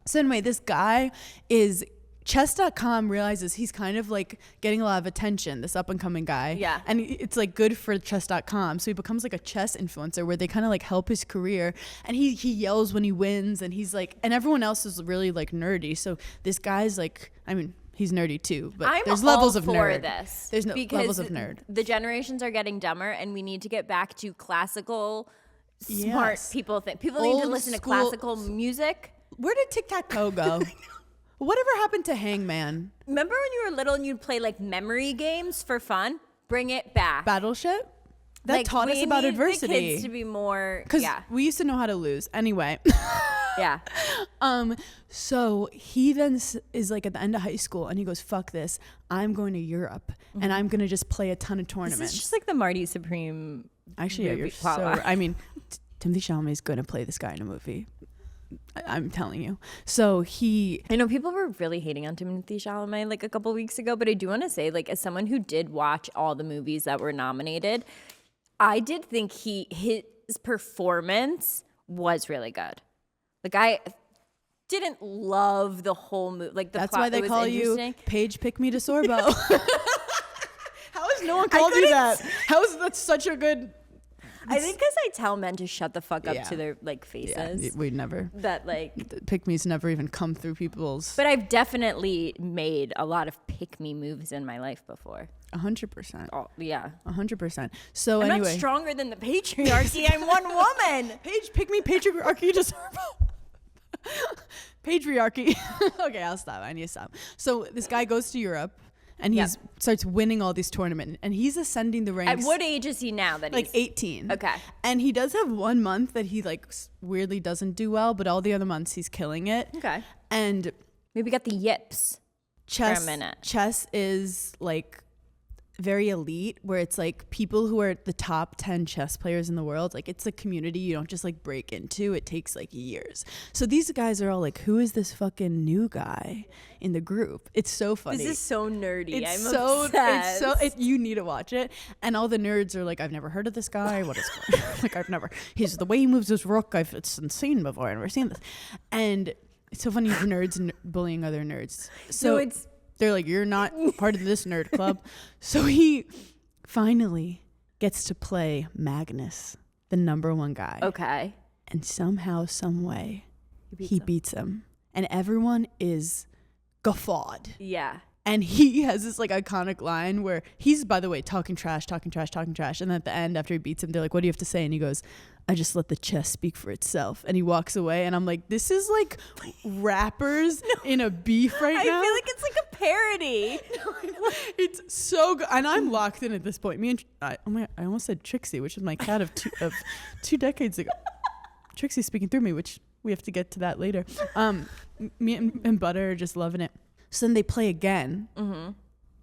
So anyway, this guy is chess.com realizes he's kind of like getting a lot of attention, this up and coming guy. Yeah. And it's like good for chess.com. So he becomes like a chess influencer where they kind of like help his career. And he yells when he wins, and he's like, and everyone else is really like nerdy. So this guy's like, I mean, he's nerdy too, but there's levels of nerd. This there's no because levels of nerd. The generations are getting dumber, and we need to get back to classical, smart people. People need to listen to classical music. Where did tic-tac-toe go? Whatever happened to Hangman? Remember when you were little and you'd play like memory games for fun? Bring it back. Battleship? That like, taught us about adversity. The kids to be more, because we used to know how to lose. Anyway. Yeah. So he then is like at the end of high school and he goes, fuck this. I'm going to Europe and I'm going to just play a ton of tournaments. This is just like the Marty Supreme. Actually, yeah, you're so, I mean, Timothy Chalamet is going to play this guy in a movie. I'm telling you. So I know people were really hating on Timothy Chalamet like a couple weeks ago, but I do want to say, like, as someone who did watch all the movies that were nominated, I did think his performance was really good. Like, I didn't love the whole movie. Like, the that's plot why they call you Paige Pick Me to Sorbo. How has no one called you that? That's such a good. I think because I tell men to shut the fuck up to their like faces. Yeah, we never. That like pick me's never even come through people's. But I've definitely made a lot of pick me moves in my life before. 100%. Oh yeah, 100%. So I'm anyway, not stronger than the patriarchy. I'm one woman. Paige, pick me, patriarchy to Sorbo. Patriarchy. Okay, I'll stop. I need to stop. So this guy goes to Europe. And he starts winning all these tournaments, and he's ascending the ranks. At what age is he now? That like 18. Okay. And he does have 1 month that he like weirdly doesn't do well, but all the other months he's killing it. Okay. And maybe got the yips for a minute. Chess is like very elite, where it's like people who are the top 10 chess players in the world. Like, it's a community you don't just like break into. It takes like years. So these guys are all like, who is this fucking new guy in the group? It's so funny. This is so nerdy. I'm obsessed. You need to watch it. And all the nerds are like, I've never heard of this guy. What is going on? Like, he's the way he moves his rook. It's insane before. I've never seen this. And it's so funny, nerds bullying other nerds. So it's They're like, you're not part of this nerd club. So he finally gets to play Magnus, the number one guy. Okay. And somehow, some way, he beats him. And everyone is guffawed. Yeah. And he has this like iconic line where he's, by the way, talking trash. And then at the end, after he beats him, they're like, what do you have to say? And he goes, I just let the chess speak for itself. And he walks away. And I'm like, this is like rappers in a beef right now. I feel like it's like a parody. It's so good. And I'm locked in at this point. Me and I almost said Trixie, which is my cat of 2 decades ago. Trixie's speaking through me, which we have to get to that later. Me and Butter are just loving it. So then they play again. Mm-hmm.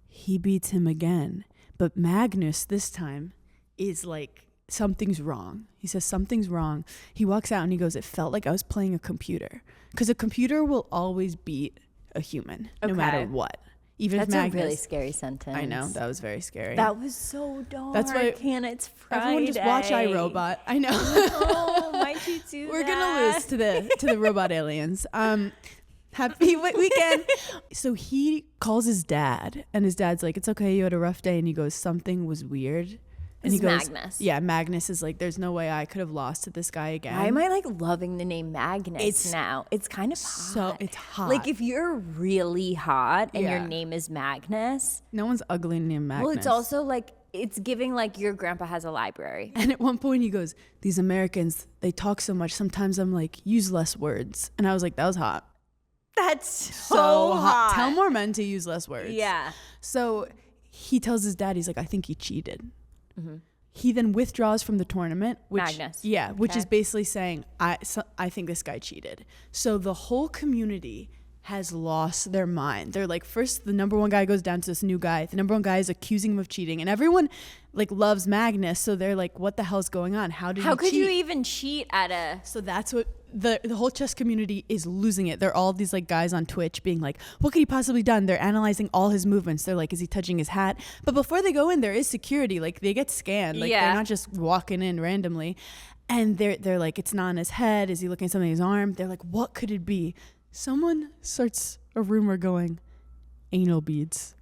He beats him again. But Magnus this time is like, something's wrong. He says something's wrong. He walks out and he goes, it felt like I was playing a computer. Because a computer will always beat a human, no matter what. Even That's Magnus. a really scary sentence. I know. That was very scary. That was so dark. That's why It's Friday. Everyone just watch iRobot. I know. Oh, might you do We're that? gonna lose to the robot aliens. Happy weekend. So he calls his dad, and his dad's like, "It's okay, you had a rough day." And he goes, "Something was weird." And he goes, Magnus. "Yeah, Magnus is like, there's no way I could have lost to this guy again." Why am I like loving the name Magnus now? It's kind of hot. So it's hot. Like if you're really hot and your Yeah. name is Magnus. No one's ugly named Magnus. Well, it's also like it's giving like your grandpa has a library. And at one point he goes, "These Americans, they talk so much. Sometimes I'm like, use less words." And I was like, that was hot. That's So hot. Tell more men to use less words. Yeah. So he tells his dad, he's like, I think he cheated. Mm-hmm. He then withdraws from the tournament. Which, Magnus. Yeah, which Okay. is basically saying, I think this guy cheated. So the whole community has lost their mind. They're like, first the number one guy goes down to this new guy. The number one guy is accusing him of cheating. And everyone like loves Magnus. So they're like, what the hell's going on? How How could cheat? you even cheat at a... So that's what the whole chess community is losing it. They're all these like guys on Twitch being like, what could he possibly done? They're analyzing all his movements. They're like, is he touching his hat? But before they go in, there is security. Like they get scanned. Like Yeah. they're not just walking in randomly. And they're like, it's not on his head. Is he looking at something in his arm? They're like, what could it be? Someone starts a rumor going, anal beads.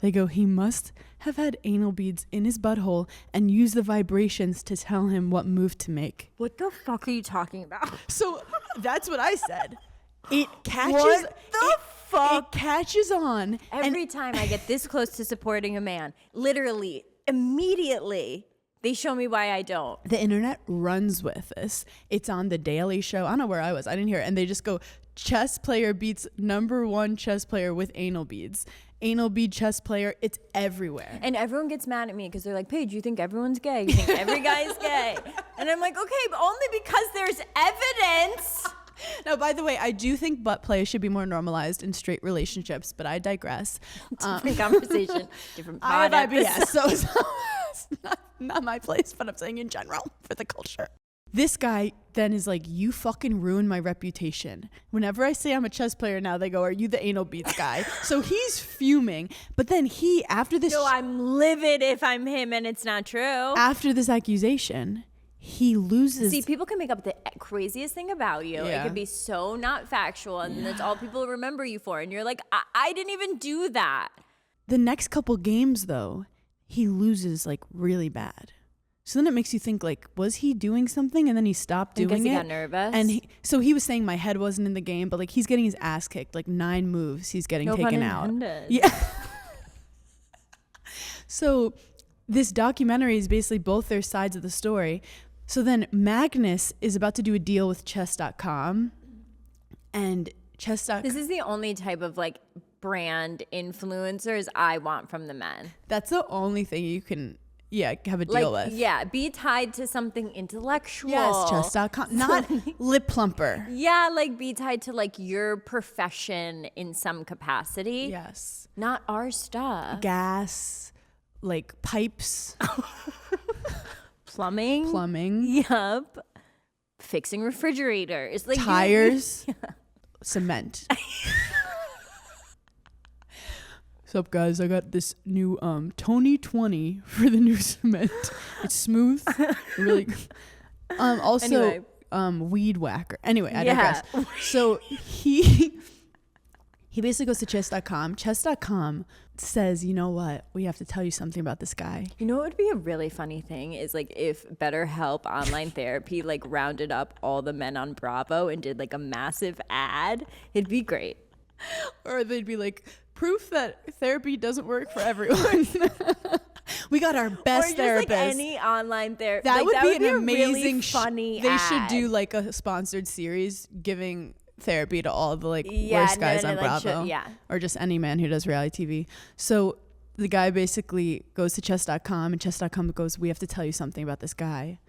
They go, he must have had anal beads in his butthole and use the vibrations to tell him what move to make. What the fuck are you talking about? So that's what I said. It catches. What the fuck? It catches on. Every time I get this close to supporting a man, literally, immediately, they show me why I don't. The internet runs with this. It's on The Daily Show. I don't know where I was. I didn't hear it. And they just go, chess player beats number one chess player with anal beads. Anal bead chess player. It's everywhere. And everyone gets mad at me because they're like, Paige, you think everyone's gay? You think every guy is gay? And I'm like, okay, but only because there's evidence. Now, by the way, I do think butt play should be more normalized in straight relationships, but I digress. Different conversation, different I have pod IBS, episode. so it's not my place, but I'm saying in general for the culture. This guy then is like, you fucking ruined my reputation. Whenever I say I'm a chess player now, they go, are you the anal beads guy? So he's fuming. But then after this... So I'm livid if I'm him and it's not true. After this accusation, he loses... See, people can make up the craziest thing about you. Yeah. It could be so not factual, and that's all people remember you for. And you're like, I didn't even do that. The next couple games, though, he loses like really bad. So then it makes you think, like, was he doing something and then he stopped doing it? Because he got nervous. And so he was saying my head wasn't in the game, but like he's getting his ass kicked, like 9 moves he's getting No taken pun out. intended. Yeah. So this documentary is basically both their sides of the story. So then Magnus is about to do a deal with chess.com, and chess.com. This is the only type of like brand influencers I want from the men. That's the only thing you can have a deal Like, with. yeah, be tied to something intellectual. Yes, chess.com. Not lip plumper. Yeah, like be tied to like your profession in some capacity. Yes. Not our stuff. Gas, like pipes, Plumbing. Yup. Fixing refrigerators. Like tires, cement. What's up, guys? I got this new Tony 20 for the new cement. It's smooth, really good. Also, Anyway. weed whacker. Anyway, I Yeah. digress. So he He basically goes to chess.com. Chess.com says, you know what? We have to tell you something about this guy. You know what would be a really funny thing is like if BetterHelp online therapy like rounded up all the men on Bravo and did like a massive ad. It'd be great. Or they'd be like, proof that therapy doesn't work for everyone. We got our best or just therapist. like any online therapy. That would be an a amazing really funny They ad. should do like a sponsored series giving therapy to all the like worst guys on Bravo. Or just any man who does reality TV. So the guy basically goes to chess.com and chess.com goes, we have to tell you something about this guy.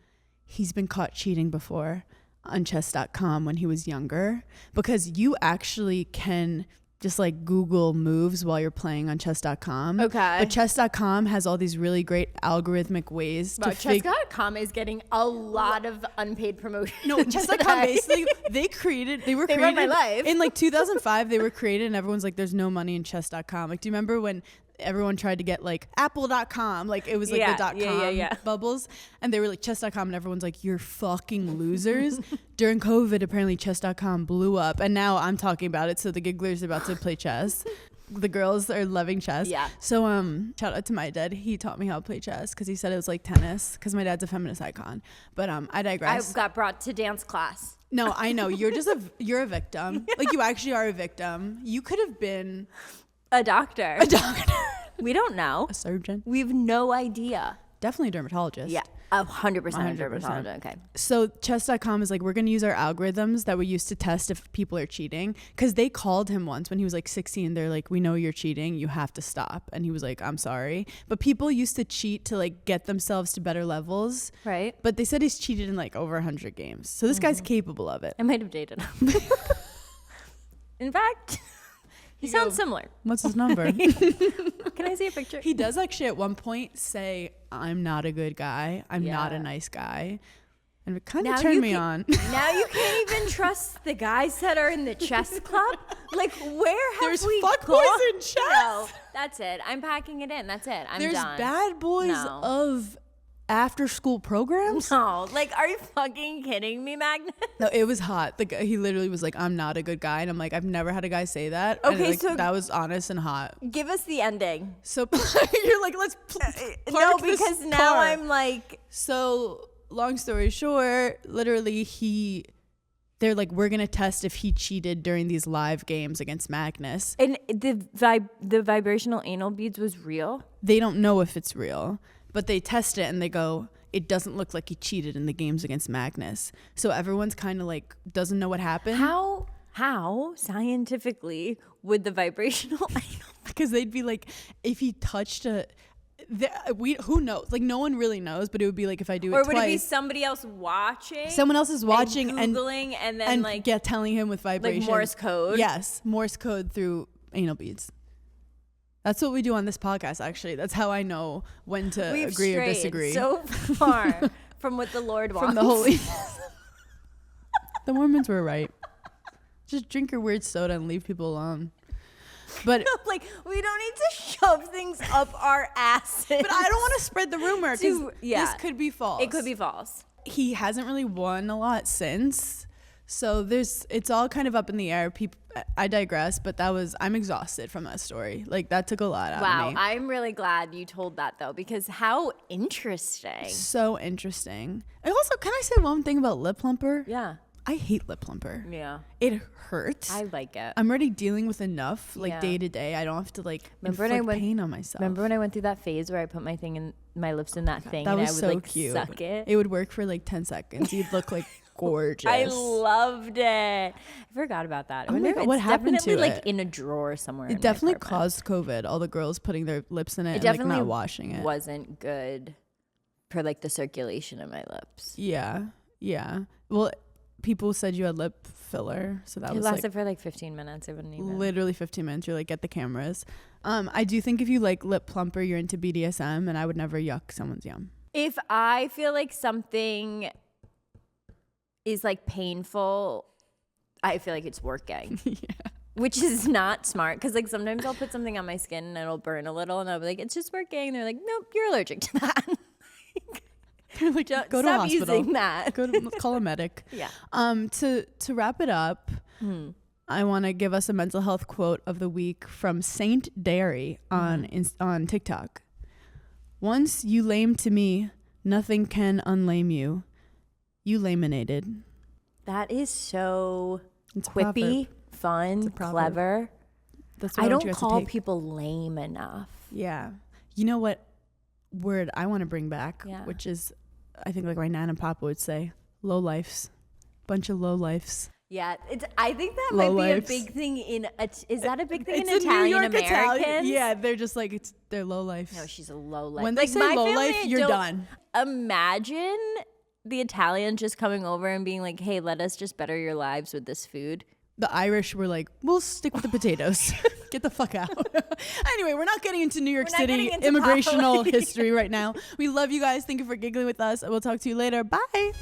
He's been caught cheating before on chess.com when he was younger, because you actually can just like Google moves while you're playing on chess.com. Okay. But chess.com has all these really great algorithmic ways to chess.com is getting a lot of unpaid promotion. No, chess.com basically they were created run my life. in like 2005. They were created and everyone's like, there's no money in chess.com. Like, do you remember when everyone tried to get like apple.com, like it was like the .com bubbles, and they were like chess.com and everyone's like, you're fucking losers. During COVID, apparently chess.com blew up and now I'm talking about it, so the Gigglers are about to play chess. The girls are loving chess. Yeah. So shout out to my dad. He taught me how to play chess because he said it was like tennis, because my dad's a feminist icon. But I digress. I got brought to dance class. No, I know. You're just you're a victim. Like, you actually are a victim. You could have been a doctor. We don't know. A surgeon. We have no idea. Definitely a dermatologist. Yeah, 100% a dermatologist. Okay. So chess.com is like, we're going to use our algorithms that we used to test if people are cheating, because they called him once when he was like 16. They're like, we know you're cheating. You have to stop. And he was like, I'm sorry. But people used to cheat to like get themselves to better levels. Right. But they said he's cheated in like over 100 games. So this guy's capable of it. I might have dated him. In fact, he sounds similar. What's his number? Can I see a picture? He does actually at one point say, I'm not a good guy. I'm not a nice guy. And it kind of turned me on. Now you can't even trust the guys that are in the chess club. Like, where have There's we fuckboys gone? in chess. No, that's it. I'm packing it in. That's it. I'm There's done. bad boys No. of after school programs. No, like, are you fucking kidding me, Magnus? No, it was hot. The guy, he literally was like, I'm not a good guy. And I'm like, I've never had a guy say that. And Okay, like, so that was honest and hot. Give us the ending. So you're like, let's No, park this because now car. I'm like, So long story short, literally they're like, we're going to test if he cheated during these live games against Magnus. and the vibrational anal beads was real. They don't know if it's real, but they test it and they go, it doesn't look like he cheated in the games against Magnus. So everyone's kind of like, doesn't know what happened. How scientifically would the vibrational anal? Because they'd be like, if he touched who knows? Like, no one really knows, but it would be like if I do it Or twice. would it be somebody else watching? Someone else is watching and Googling and then like telling him with vibration. like Morse code? Yes, Morse code through anal beads. That's what we do on this podcast, actually. That's how I know when to We've agree or strayed disagree. so far from what the Lord wants. From the holy. The Mormons were right. Just drink your weird soda and leave people alone. But like, we don't need to shove things up our asses. But I don't want to spread the rumor because this could be false. It could be false. He hasn't really won a lot since. So it's all kind of up in the air. I digress, but I'm exhausted from that story. Like, that took a lot out of me. Wow, I'm really glad you told that though, because how interesting. So interesting. And also, can I say one thing about lip plumper? Yeah. I hate lip plumper. Yeah. It hurts. I like it. I'm already dealing with enough, like, Yeah. day to day. I don't have to like inflict pain on myself. Remember when I went through that phase where I put my lips in that thing That and was I would so like cute. suck it? It would work for like 10 seconds. You'd look like gorgeous. I loved it. I forgot about that. I Oh my wonder God, if what it's happened definitely to like it? in a drawer somewhere. It definitely caused COVID. All the girls putting their lips in it and like definitely not washing it. wasn't good for like the circulation of my lips. Yeah. Yeah. Well, people said you had lip filler, so that It was lasted like for like 15 minutes. It wouldn't even. literally 15 minutes. You're like, get the cameras. I do think if you like lip plumper, you're into BDSM, and I would never yuck someone's yum. If I feel like something is like painful, I feel like it's working. Yeah. Which is not smart, because like sometimes I'll put something on my skin and it'll burn a little and I'll be like, it's just working. And they're like, nope, you're allergic to that. They're like, Don't- go to a stop hospital. using that. Go to call a medic. Yeah. To wrap it up, I want to give us a mental health quote of the week from Saint Dairy on TikTok. Once you lame to me, nothing can unlame you. You laminated. That is so It's a quippy, fun, proverb. clever. That's what I want don't you guys to call take. people lame enough. Yeah. You know what word I want to bring back, Yeah. which is, I think like my Nana and Papa would say, low lifes. Bunch of low lifes. Yeah, I think that Low might lives. be a big thing is that a big thing It's in a New Italian York Americans? Italian. Yeah, they're just like, they're low lives. No, she's a low life. When they Like, say my low family, life, you're don't done. Imagine the Italians just coming over and being like, hey, let us just better your lives with this food. The Irish were like, we'll stick with the potatoes. Get the fuck out. Anyway, we're not getting into New York We're not City getting into immigrational politics. history right now. We love you guys. Thank you for giggling with us. We'll talk to you later. Bye.